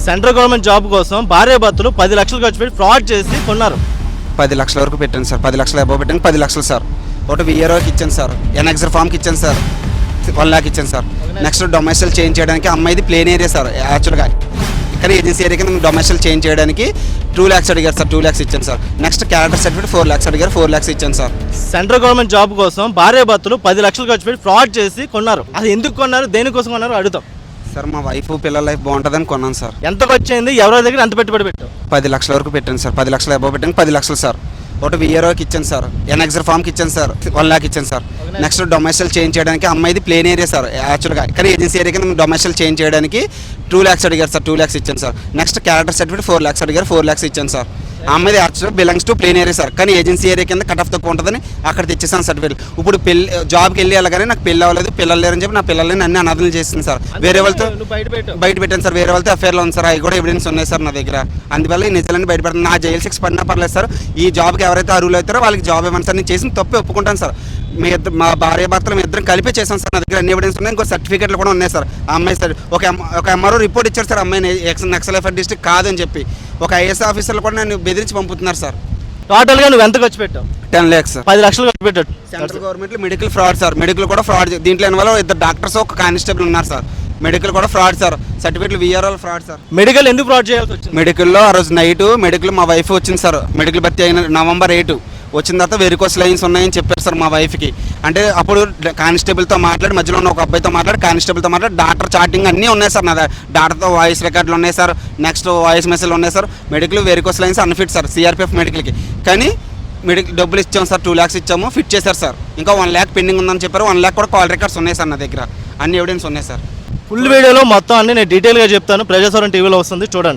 Central government job కోసం భార్యాభర్తలు 10 లక్షలు ఖర్చు పెట్టి ఫ్రాడ్ చేసి కొన్నారు. 10 లక్షల వరకు పెట్టాను సార్. 10 లక్షల అబౌవ్ పెట్టాను. 10 లక్షలు సార్. ఒకటి విఆర్ఓకి ఇచ్చాను సార్. ఎన్ఎక్సర్ ఫామ్కి ఇచ్చాను సార్. 1 లాక్ ఇచ్చాను సార్. నెక్స్ట్ డొమెస్టిల్ చేంజ్ చేయడానికి అమ్మాయిది ప్లేన్ ఏరియా సార్ యాక్చువల్గా, కానీ ఏజెన్సీ ఏరియా కింద డొమెస్టిల్ చేంజ్ చేయడానికి 2 lakhs అడిగారు సార్. 2 lakhs ఇచ్చాను sir. Next character certificate 4 lakhs అడిగారు. 4 lakhs ఇచ్చాను సార్. సెంట్రల్ గవర్నమెంట్ జాబ్ కోసం భార్యాభర్తలు 10 లక్షలు ఖర్చు పెట్టి ఫ్రాడ్ చేసి కొన్నారు. అది ఎందుకు కొన్నారు, దేనికోసం కొన్నారు అడుగుతాం. సార్ మా వైఫ్ పిల్లల లైఫ్ బాగుంటుందని కొన్నాను సార్. ఎంత వచ్చింది, ఎవరి దగ్గర ఎంత పెట్టుబడి పెట్టావు? 10 లక్షల వరకు పెట్టాను సార్. 10 లక్షల అబౌవ్ పెట్టాను. 10 లక్షలు సార్. ఒకటి విఆర్ఓకి ఇచ్చాను సార్. ఎన్ఎక్సర్ ఫామ్కి ఇచ్చాను సార్. 1 lakh ఇచ్చాను సార్. నెక్స్ట్ డొమెస్టిల్ చేంజ్ చేయడానికి అమ్మాయిది ప్లేన్ ఏరియా సార్ యాక్చువల్గా, కానీ ఏజెన్సీ ఏరియా కింద డొమెస్టిల్ చేంజ్ చేయడానికి 2 lakhs అడిగారు సార్. 2 lakhs ఇచ్చాను sir. Next character certificate 4 lakhs అడిగారు. 4 lakhs ఇచ్చాను సార్. ఆ అమ్మాయిది actual belongs to plain area sir, కానీ ఏజెన్సీ ఏరియా కింద కట్ ఆఫ్ తక్కువ ఉంటుందని అక్కడ తెచ్చేసాను సర్టిఫికేట్. ఇప్పుడు జాబ్కి వెళ్ళి వెళ్ళగానే నాకు పెళ్ళి అవ్వలేదు, పిల్లలు లేరని చెప్పి నా పిల్లల్ని అన్ని అనాథలు చేసింది సార్. వేరే వాళ్ళతో బయట పెట్టాను సార్. వేరే వాళ్ళతో అఫేర్లో ఉంది సార్. అవి కూడా ఎవిడెన్స్ ఉన్నాయి సార్ నా దగ్గర. అందువల్ల ఈ నిజాలన్నీ బయట పెడతాను. నా జైలు శిక్ష పడినా పర్లేదు సార్. ఈ జాబ్కి ఎవరైతే అర్హులు అవుతారో వాళ్ళకి జాబ్ ఇవ్వండి సార్. నేను చేసిన తప్పే ఒప్పుకుంటాను సార్. మా భార్య భర్తలు ఇద్దరం కలిపే చేశాను సార్. నా దగ్గర అన్ని ఎవిడెన్స్ ఉన్నాయి. ఇంకో సర్టిఫికేట్లు కూడా ఉన్నాయి సార్. ఆ అమ్మాయి సార్ ఒక ఎంఆర్ఓ రిపోర్ట్ ఇచ్చారు సార్. అమ్మాయిని నక్సలైట్ డిస్ట్రిక్ట్ కాదని చెప్పి ఒక ఐఏఎస్ ఆఫీసర్లు కూడా నన్ను బెదిరించి పంపుతున్నారు సార్. టోటల్గా నువ్వు ఎంత ఖర్చు పెట్టావు? 10 lakhs సార్. 10 లక్షలు ఖర్చు పెట్టాడు. సెంట్రల్ గవర్నమెంట్లో మెడికల్ ఫ్రాడ్ సార్. మెడికల్ కూడా ఫ్రాడ్. దీంట్లో వల్ల 2 డాక్టర్స్ ఒక కానిస్టేబుల్ ఉన్నారు సార్. మెడికల్ కూడా ఫ్రాడ్ సార్. సర్టిఫికేట్లు విఆర్ఓ ఫ్రాడ్ సార్. మెడికల్ ఎందుకు ఫ్రాడ్ చేయాల్సి వచ్చింది? మెడికల్లో ఆ రోజు నైట్ మెడికల్ మా వైఫ్ వచ్చింది సార్. మెడికల్ భర్తీ అయిన November 8 వచ్చిన తర్వాత వెరికోస్ లైన్స్ ఉన్నాయని చెప్పారు సార్ మా వైఫ్కి. అంటే అప్పుడు కానిస్టేబుల్తో మాట్లాడి, మధ్యలో ఉన్న ఒక అబ్బాయితో మాట్లాడి, కానిస్టేబుల్తో మాట్లాడి డాక్టర్ చాటింగ్ అన్నీ ఉన్నాయి సార్. నా డాక్టర్తో వాయిస్ రికార్డులు ఉన్నాయి సార్. నెక్స్ట్ వాయిస్ మెసేజ్లు ఉన్నాయి sir. Medical varicose lines unfit sir CRPF మెడికల్కి. కానీ మెడికల్ డబ్బులు ఇచ్చాము సార్. 2 lakhs ఇచ్చాము, ఫిట్ చేశారు సార్. ఇంకా 1 lakh పెండింగ్ ఉందని చెప్పారు. 1 lakh కూడా కాల్ రికార్డ్స్ ఉన్నాయి సార్ నా దగ్గర. అన్ని ఎవిడెన్స్ ఉన్నాయి సార్. ఫుల్ వీడియోలో మొత్తం అన్ని నేను డీటెయిల్గా చెప్తాను. ప్రజాస్వరం టీవీలో వస్తుంది, చూడండి.